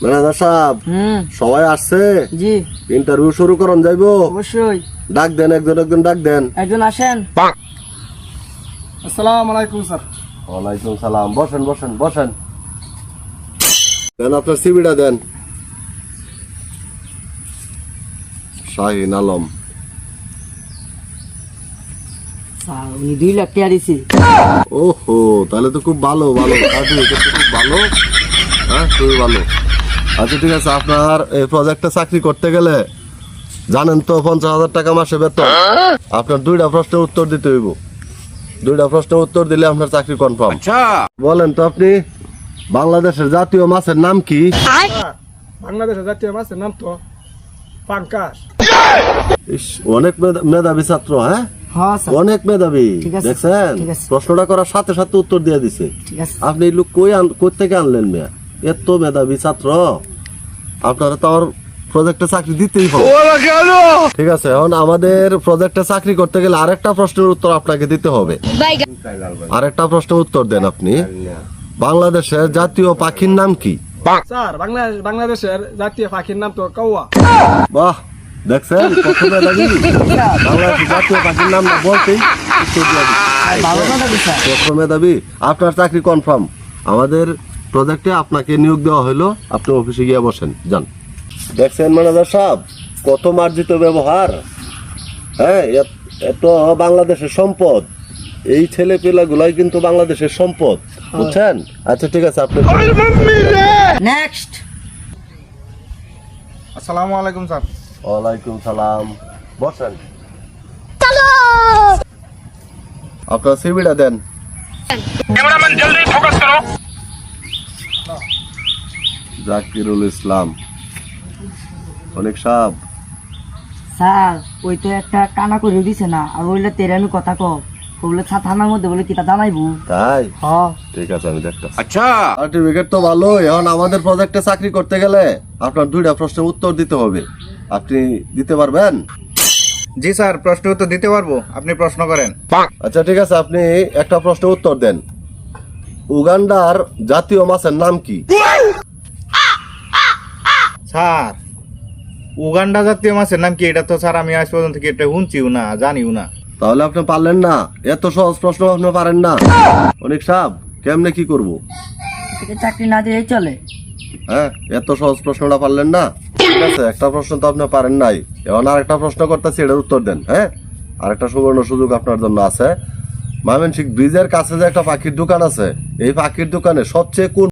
Manager সাহেব, সবাই আসছে? জি ইন্টারভিউ শুরু করুন যাইবো? অবশ্যই। ডাক দেন, একজন ডাক দেন। একজন আসেন। আসসালামু আলাইকুম স্যার। ওয়ালাইকুম সালাম। বসেন। দেন আপনার সিভিটা দেন। শাহিন আলম। স্যার উনি 2 লাখ টাকা দিছে। ওহো, তাহলে তো খুব ভালো সার্টিফিকেট তো খুব ভালো। হ্যাঁ, খুবই ভালো। আচ্ছা ঠিক আছে, আপনার এই প্রজেক্টে চাকরি করতে গেলে জানেন তো 50,000 টাকা মাসে বেতন। আপনার 2টা প্রশ্নের উত্তর দিতে হইব। 2টা প্রশ্নের উত্তর দিলে আপনার চাকরি কনফার্ম। বলেন তো আপনি, বাংলাদেশের জাতীয় মাছের নাম কি? বাংলাদেশের জাতীয় মাছের নাম তো পাঙ্কাশ। ইস, অনেক মেধাবী ছাত্র। হ্যাঁ, হ্যাঁ স্যার। অনেক মেধাবী। ঠিক আছে, দেখছেন, ঠিক আছে। প্রশ্নটা করার সাথে সাথে উত্তর দিয়ে দিছে। ঠিক আছে। আপনি এই লোক কই থেকে আনলেন মিয়া? এত মেধাবী ছাত্র, আপনারা তো আমার প্রজেক্টে চাকরি দিতেই হবে। ঠিক আছে, এখন আমাদের প্রজেক্টে চাকরি করতে গেলে আরেকটা প্রশ্নের উত্তর আপনাকে দিতে হবে। আরেকটা প্রশ্নের উত্তর দেন আপনি। বাংলাদেশের জাতীয় পাখির নাম কি? স্যার বাংলাদেশের জাতীয় পাখির নাম তো কাউয়া। বাহ, দেখছেন কত মেধাবী। বাংলাদেশের জাতীয় পাখির নাম না বলতেই উত্তর দিয়ে দিচ্ছে। ভালো কথা দিছে। কত মেধাবী। আপনার চাকরি কনফার্ম। আমাদের প্রজেক্টে আপনাকে নিয়োগ দেওয়া হলো। আপনি অফিসে গিয়ে বসেন, যান। দেখছেন ম্যানেজার সাহেব, কত মার্জিত ব্যবহার। হ্যাঁ, এত বাংলাদেশের সম্পদ। এই ছেলে পেলাগুলাই কিন্তু বাংলাদেশের সম্পদ, বুঝছেন? আচ্ছা ঠিক আছে, আপনি নেক্সট। আসসালামু আলাইকুম স্যার। ওয়ালাইকুম সালাম। বসেন। আপনার সিভিটা দেন। জাকিরুল ইসলাম। অনেক সাহেব, স্যার ওই তো একটা কানা করে দিছে না, আর ওইলে তেরে আমি কথা কও ওগুলো থানার মধ্যে বলে কিতা জানাইবো। তাই? হ্যাঁ ঠিক আছে, আমি দেখতেছি। আচ্ছা, সার্টিফিকেট তো ভালো। এখন আমাদের প্রজেক্টে চাকরি করতে গেলে আপনার 2টা প্রশ্নের উত্তর দিতে হবে। আপনি দিতে পারবেন? জি স্যার, প্রশ্ন উত্তর দিতে পারবো, আপনি প্রশ্ন করেন। আচ্ছা ঠিক আছে, আপনি একটা প্রশ্নের উত্তর দেন। উগান্ডার জাতীয় মাছের নাম কি? স্যার উগান্ডা জাতীয় মাছের নাম কি? এটা তো স্যার আমি আজ পর্যন্ত কি এটা শুনছিও না, জানিও না। তাহলে আপনি পারলেন না? এত সহজ প্রশ্ন আপনি পারেন না? অনেক সাহেব, কেমনে কি করব? থেকে চাকরি না দিয়েই চলে। হ্যাঁ, এত সহজ প্রশ্নটা পারলেন না? ঠিক আছে, একটা প্রশ্ন তো আপনি পারেন নাই। এখন আরেকটা প্রশ্ন করতেছি, এটার উত্তর দেন। হ্যাঁ, আরেকটা সুবর্ণ সুযোগ আপনার জন্য আছে। ময়মনসিংহ ব্রিজের কাছে যে একটা পাখির দোকান আছে, এই পাখির দোকানে সবচেয়ে কোন